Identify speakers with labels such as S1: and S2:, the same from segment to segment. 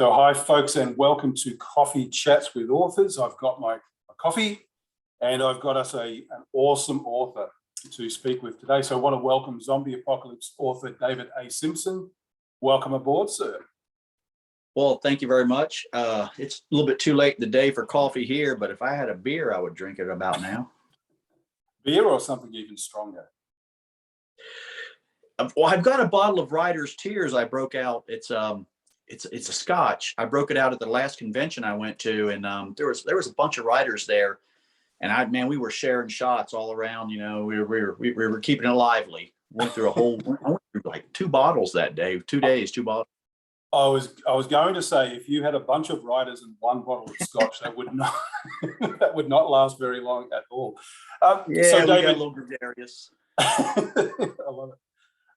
S1: So hi folks, and welcome to Coffee Chats with Authors. I've got my coffee and I've got us an awesome author to speak with today. So I want to welcome zombie apocalypse author David A. Simpson. Welcome aboard, sir.
S2: Well, thank you very much. It's a little bit too late in the day for coffee here, but if I had a beer, I would drink it about now.
S1: Beer or something even stronger?
S2: Well, I've got a bottle of Writer's Tears I broke out. It's a Scotch. I broke it out at the last convention I went to, and there was a bunch of writers there, and we were sharing shots all around. You know, we were keeping it lively. Went through I went through like 2 bottles that day, 2 days, 2 bottles.
S1: I was going to say, if you had a bunch of writers and 1 bottle of scotch, that would not that would not last very long at all.
S2: So David, we got a little gregarious.
S1: I love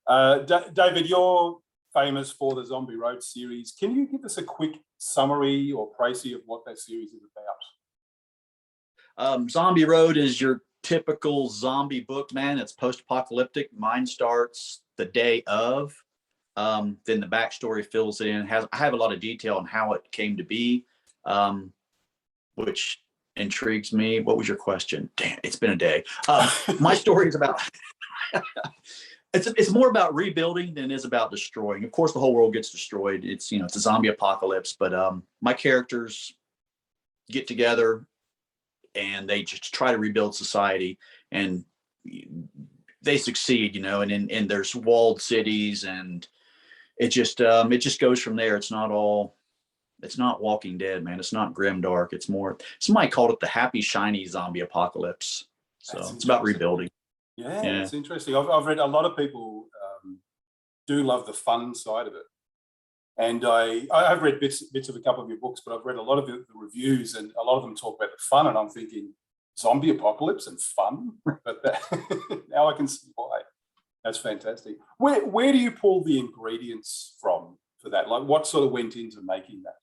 S1: it. David, you're famous for the Zombie Road series. Can you give us a quick summary or précis of what that series is about?
S2: Zombie Road is your typical zombie book, man. It's post-apocalyptic. Mine starts the day of. Then the backstory fills in. I have a lot of detail on how it came to be, which intrigues me. What was your question? Damn, it's been a day. My story is about. It's more about rebuilding than it is about destroying. Of course, the whole world gets destroyed. It's a zombie apocalypse, but my characters get together and they just try to rebuild society, and they succeed. And there's walled cities, and it just goes from there. It's not Walking Dead, man. It's not grim dark. It's more. Somebody called it the happy shiny zombie apocalypse. So it's about rebuilding.
S1: Yeah, it's interesting. I've read a lot of people do love the fun side of it, and I've read bits of a couple of your books, but I've read a lot of the reviews, and a lot of them talk about the fun, and I'm thinking zombie apocalypse and fun, but now I can see why. That's fantastic. Where do you pull the ingredients from for that? Like, what sort of went into making that?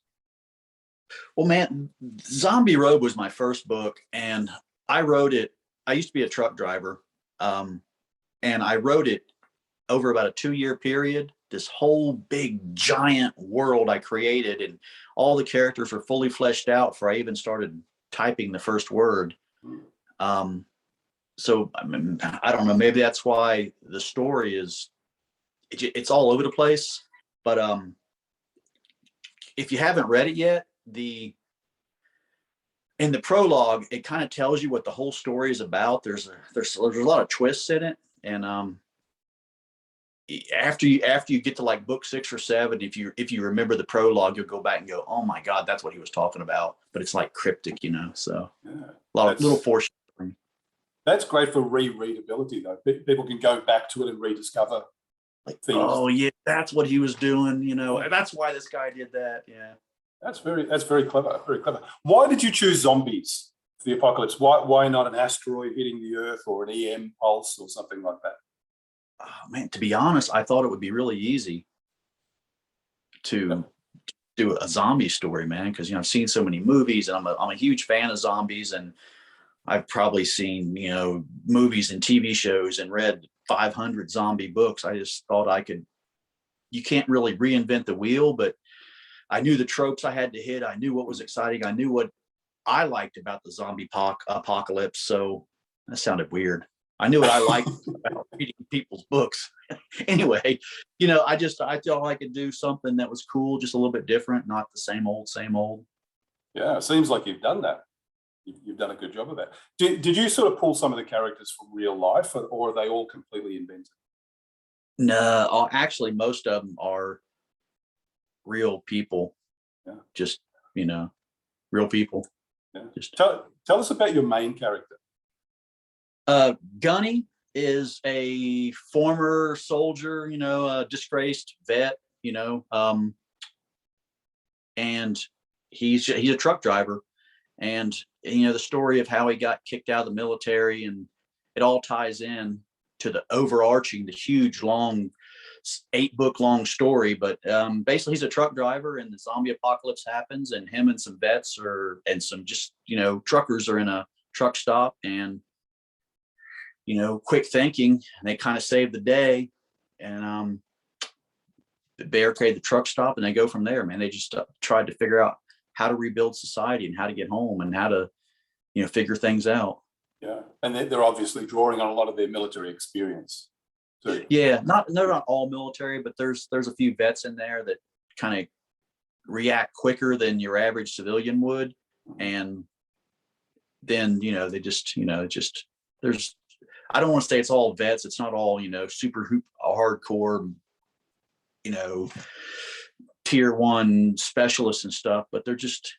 S2: Well, man, Zombie Road was my first book, and I wrote it. I used to be a truck driver. And I wrote it over about a 2-year period, this whole big giant world I created, and all the characters were fully fleshed out before I even started typing the first word. So I don't know, maybe that's why the story it's all over the place. But if you haven't read it yet, in the prologue, it kind of tells you what the whole story is about. There's a lot of twists in it, and after you get to like book 6 or 7, if you remember the prologue, you'll go back and go, oh my God, that's what he was talking about. But it's like cryptic, So
S1: yeah,
S2: a lot of little foreshadowing.
S1: That's great for rereadability, though. People can go back to it and rediscover things.
S2: Oh yeah, that's what he was doing. That's why this guy did that. Yeah.
S1: That's very clever. Very clever. Why did you choose zombies for the apocalypse? Why not an asteroid hitting the Earth or an EM pulse or something like that?
S2: Oh, man, to be honest, I thought it would be really easy to do a zombie story, man, because I've seen so many movies, and I'm a huge fan of zombies, and I've probably seen movies and TV shows and read 500 zombie books. I just thought you can't really reinvent the wheel, but I knew the tropes I had to hit. I knew what was exciting. I knew what I liked about the zombie apocalypse. So that sounded weird. I knew what I liked about reading people's books. Anyway, I thought I could do something that was cool, just a little bit different, not the same old.
S1: Yeah, it seems like you've done that. You've done a good job of that. Did you sort of pull some of the characters from real life, or are they all completely invented?
S2: No, actually, most of them are real people.
S1: Yeah.
S2: Just real people.
S1: Yeah. Just tell us about your main character.
S2: Gunny is a former soldier, a disgraced vet, and he's a truck driver, and the story of how he got kicked out of the military, and it all ties in to the huge long 8-book long story. But basically he's a truck driver, and the zombie apocalypse happens, and him and some vets and some just truckers are in a truck stop, and quick thinking, and they kind of save the day. And barricade the truck stop, and they go from there, man. They just tried to figure out how to rebuild society and how to get home and how to, figure things out.
S1: Yeah, and they're obviously drawing on a lot of their military experience too.
S2: Yeah, they're not all military, but there's a few vets in there that kind of react quicker than your average civilian would, and then they just there's, I don't want to say it's all vets. It's not all super hardcore tier 1 specialists and stuff, but they're just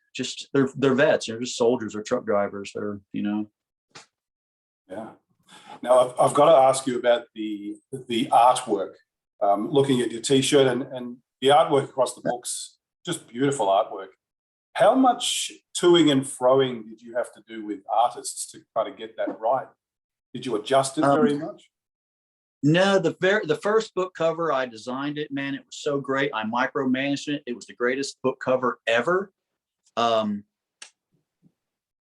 S2: they're vets. They're just soldiers or truck drivers. They're
S1: Yeah. Now I've got to ask you about the artwork. Looking at your T-shirt and the artwork across the books, just beautiful artwork. How much toing and froing did you have to do with artists to try to get that right? Did you adjust it very much?
S2: No, the first book cover, I designed it, man. It was so great. I micromanaged it. It was the greatest book cover ever. I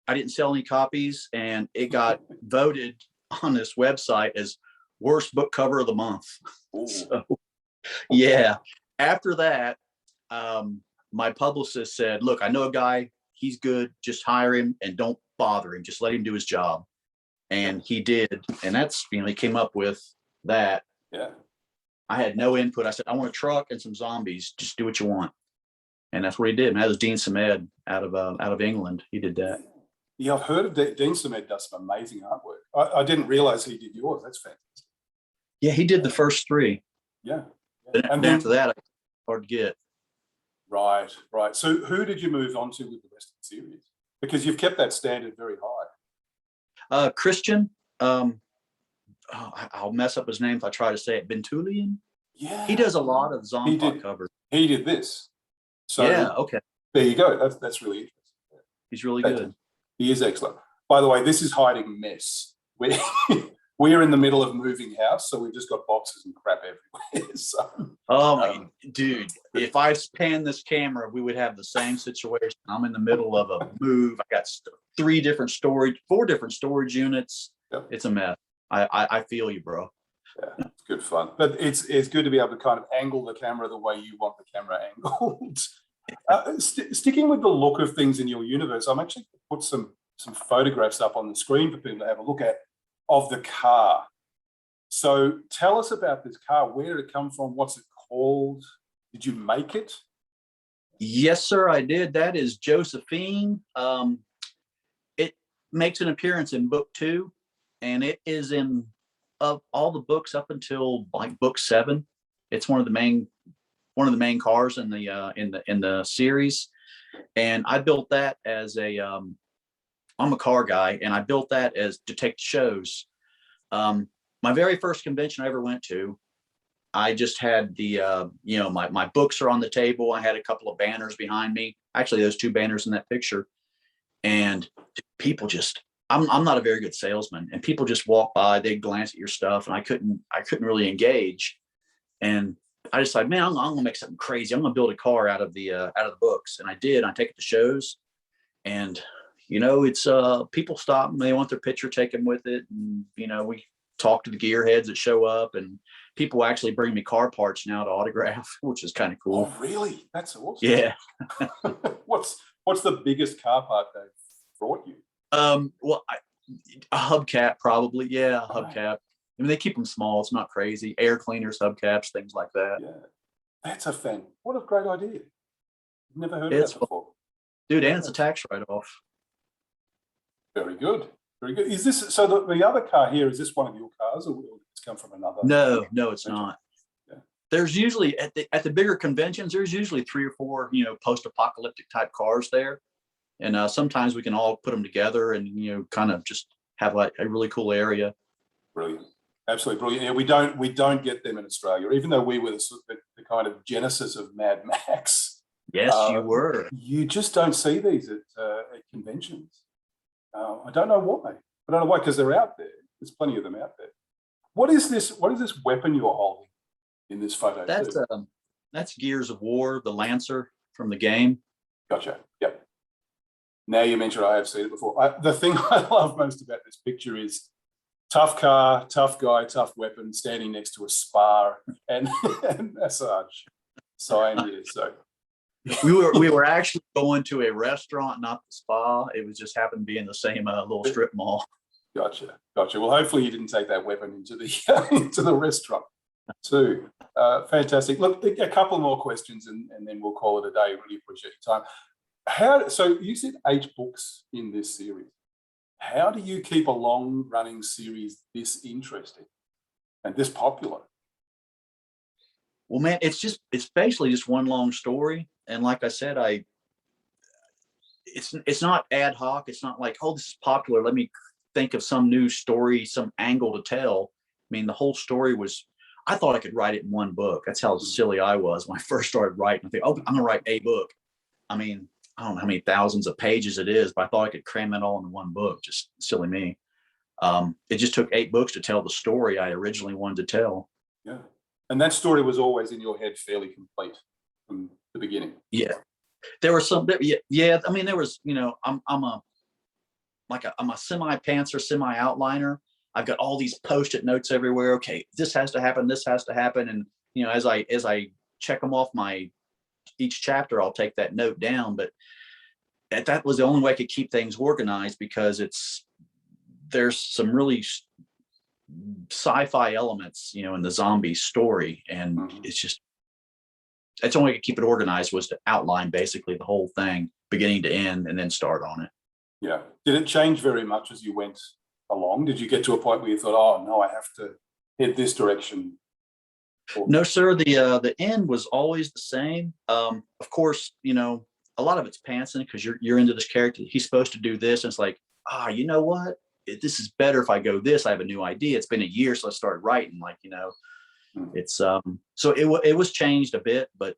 S2: didn't sell any copies, and it got voted on this website as worst book cover of the month. So, yeah. After that, my publicist said, look, I know a guy, he's good. Just hire him and don't bother him. Just let him do his job. And he did. And that's, he came up with that.
S1: Yeah.
S2: I had no input. I said, I want a truck and some zombies. Just do what you want. And that's what he did. And that was Dean Samed out of England. He did that.
S1: Yeah, I've heard of Dean Samed does some amazing artwork. I didn't realize he did yours. That's fantastic.
S2: Yeah, he did the first 3.
S1: Yeah.
S2: And then after that, hard to get.
S1: Right. So who did you move on to with the rest of the series? Because you've kept that standard very high.
S2: Christian, I'll mess up his name if I try to say it. Bentulian.
S1: Yeah.
S2: He does a lot of zombie covers.
S1: He did this. So
S2: yeah. Okay.
S1: There you go. That's really interesting.
S2: He's really good.
S1: He is excellent. By the way, this is hiding mess. We're in the middle of moving house, so we've just got boxes and crap everywhere. So,
S2: oh my dude, if I pan this camera, we would have the same situation. I'm in the middle of a move. I got 4 different storage units. Yep. It's a mess. I feel you, bro.
S1: Yeah, it's good fun. But it's good to be able to kind of angle the camera the way you want the camera angled. Sticking with the look of things in your universe, I'm actually going to put some photographs up on the screen for people to have a look at of the car. So tell us about this car. Where did it come from? What's it called? Did you make it?
S2: Yes, sir, I did. That is Josephine. It makes an appearance in book 2, and it is in of all the books up until like book 7. It's one of the main cars in the series. And I built that as I'm a car guy, and I built that as to take shows. My very first convention I ever went to, I just had my books are on the table. I had a couple of banners behind me. Actually, those 2 banners in that picture. And people just, I'm not a very good salesman, and people just walk by, they glance at your stuff, and I couldn't really engage. And I decided, man, I'm gonna make something crazy. I'm gonna build a car out of the books. And I did. I take it to shows, and it's people stop and they want their picture taken with it. And we talk to the gearheads that show up, and people actually bring me car parts now to autograph, which is kind of cool.
S1: Oh, really? That's awesome.
S2: Yeah.
S1: What's the biggest car part they've brought you?
S2: Well, a hubcap probably. Yeah, a hubcap.
S1: Right.
S2: I mean, they keep them small. It's not crazy. Air cleaners, hubcaps, things like that.
S1: Yeah, that's a fan. What a great idea. Never heard of that before.
S2: Dude, and it's a tax write-off.
S1: Very good. Very good. Is this, so the other car here, is this one of your cars, or it's come from another?
S2: No, it's not.
S1: Yeah.
S2: There's usually at the bigger conventions, there's usually 3 or 4, post-apocalyptic type cars there. And sometimes we can all put them together and, kind of just have like a really cool area.
S1: Brilliant. Absolutely brilliant. Yeah, we don't get them in Australia, even though we were the kind of genesis of Mad Max.
S2: Yes, you were.
S1: You just don't see these at conventions. I don't know why. I don't know why, because they're out there. There's plenty of them out there. What is this weapon you're holding in this photo?
S2: That's Gears of War, the Lancer from the game.
S1: Gotcha. Yep. Now you mentioned I have seen it before. The thing I love most about this picture is tough car, tough guy, tough weapon, standing next to a spa and massage. sign here. So
S2: we were actually going to a restaurant, not the spa. It was just happened to be in the same little strip mall.
S1: Gotcha. Well, hopefully you didn't take that weapon into the into the restaurant too. Fantastic. Look, a couple more questions, and then we'll call it a day. Really appreciate your time. So you said 8 books in this series. How do you keep a long-running series this interesting and this popular?
S2: Well, man, it's basically just one long story. And like I said, it's not ad hoc. It's not like, oh, this is popular, let me think of some new story, some angle to tell. I mean, the whole story was, I thought I could write it in one book. That's how silly I was when I first started writing. I think, oh, I'm gonna write a book. I mean, I don't know how many thousands of pages it is, but I thought I could cram it all into one book. Just silly me. It just took 8 books to tell the story I originally wanted to tell.
S1: Yeah. And that story was always in your head fairly complete from the beginning.
S2: Yeah. There were some, yeah. I mean, there was, I'm a semi-pantser, semi-outliner. I've got all these Post-it notes everywhere. Okay, this has to happen. This has to happen. And, as I check them off each chapter, I'll take that note down. But that was the only way I could keep things organized, because there's some really sci-fi elements, in the zombie story. And that's the only way to keep it organized, was to outline basically the whole thing, beginning to end, and then start on it.
S1: Yeah. Did it change very much as you went along? Did you get to a point where you thought, oh no, I have to head this direction?
S2: No, sir. The end was always the same. Of course, a lot of it's pantsing, because you're into this character. He's supposed to do this, and it's like, you know what? This is better if I go this. I have a new idea. It's been a year, so I started writing. It's so it was changed a bit, but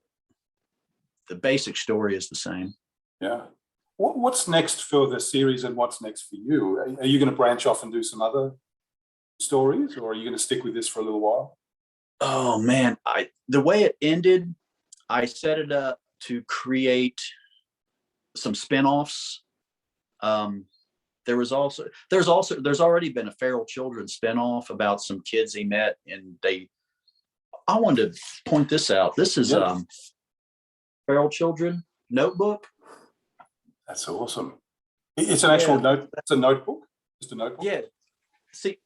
S2: the basic story is the same.
S1: Yeah. What's next for the series, and what's next for you? Are you going to branch off and do some other stories, or are you going to stick with this for a little while?
S2: Oh man, the way it ended, I set it up to create some spin-offs. There's already been a Feral Children spin-off about some kids he met, and I wanted to point this out. This is Feral Children notebook.
S1: That's awesome. It's an actual note. That's a notebook. Just a notebook.
S2: Yeah. See,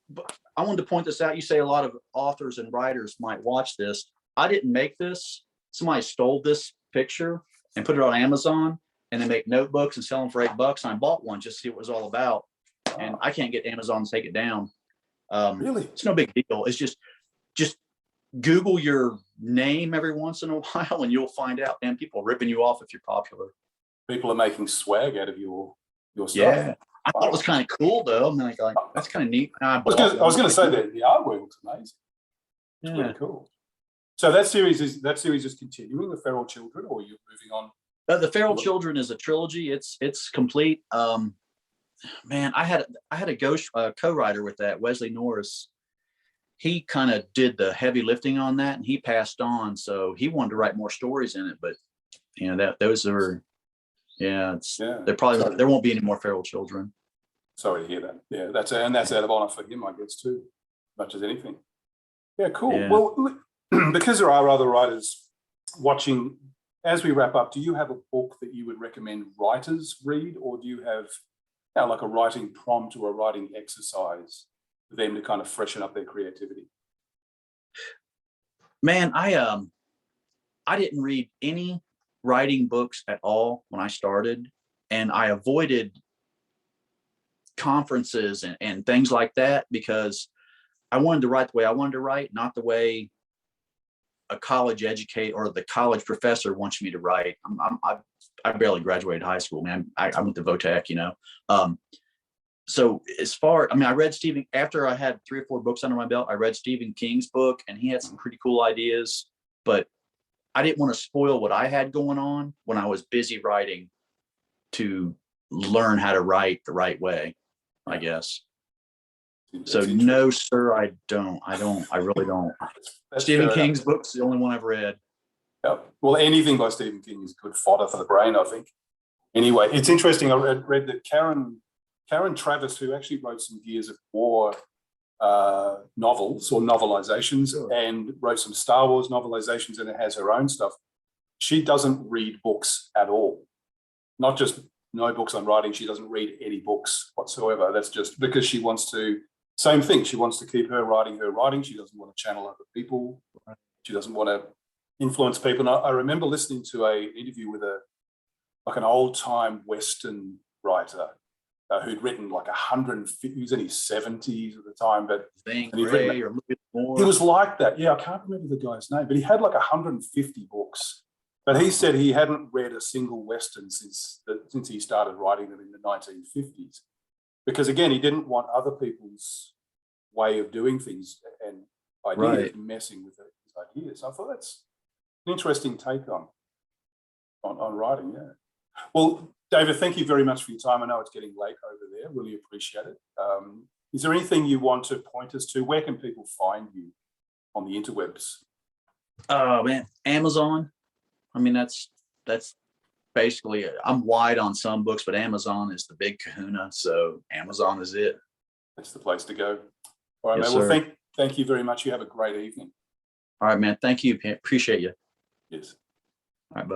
S2: I wanted to point this out. You say a lot of authors and writers might watch this. I didn't make this. Somebody stole this picture and put it on Amazon, and they make notebooks and sell them for $8. And I bought one just to see what it was all about. Wow. And I can't get Amazon to take it down.
S1: Really?
S2: It's no big deal. It's just Google your name every once in a while, and you'll find out, man, people are ripping you off if you're popular.
S1: People are making swag out of your stuff.
S2: Yeah. I thought it was kind of cool, though. I'm like, that's kind of neat. I was
S1: going to say that the artwork looks amazing. It's really cool. So that series is continuing, the Feral Children, or are you moving on?
S2: The Feral Children is a trilogy. It's complete. Man, I had a co-writer with that, Wesley Norris. He kind of did the heavy lifting on that, and he passed on. So he wanted to write more stories in it, but those are. Yeah, there won't be any more Feral Children. Sorry
S1: to hear that. Yeah, that's out of honor for him, I guess, too, much as anything. Yeah, cool. Yeah. Well, because there are other writers watching, as we wrap up, do you have a book that you would recommend writers read, or do you have like a writing prompt or a writing exercise for them to kind of freshen up their creativity?
S2: Man, I didn't read any writing books at all when I started, and I avoided conferences and things like that, because I wanted to write the way I wanted to write, not the way a college educate or the college professor wants me to write. I barely graduated high school, man. I went to Votech, So I read after I had 3 or 4 books under my belt, I read Stephen King's book, and he had some pretty cool ideas, but I didn't want to spoil what I had going on when I was busy writing, to learn how to write the right way, I guess. So no, sir, I really don't. Stephen King's book's the only one I've read.
S1: Yep. Well, anything by Stephen King is good fodder for the brain, I think. Anyway, it's interesting. I read that Karen Travis, who actually wrote some Gears of War novels or novelizations, and wrote some Star Wars novelizations, and it has her own stuff. she doesn't read books at all. Not just no books on writing. She doesn't read any books whatsoever. That's just because she wants to, same thing. She wants to keep her writing. She doesn't want to channel other people. She doesn't want to influence people. And I remember listening to an interview with an old time Western writer who'd written like 150, he was in his 70s at the time, but
S2: Thing,
S1: and
S2: Ray, or more.
S1: he was like that. Yeah, I can't remember the guy's name, but he had like 150 books. But he said he hadn't read a single Western since he started writing them in the 1950s. Because again, he didn't want other people's way of doing things and ideas messing with his ideas. I thought that's an interesting take on writing, yeah. Well, David, thank you very much for your time. I know it's getting late over there. Really appreciate it. Is there anything you want to point us to? Where can people find you on the interwebs?
S2: Oh man, Amazon. I mean, that's basically, I'm wide on some books, but Amazon is the big kahuna. So Amazon is it.
S1: That's the place to go. All right,
S2: Yes,
S1: man. Well,
S2: sir.
S1: thank you very much. You have a great evening.
S2: All right, man. Thank you. Appreciate you.
S1: Yes.
S2: All right, bud.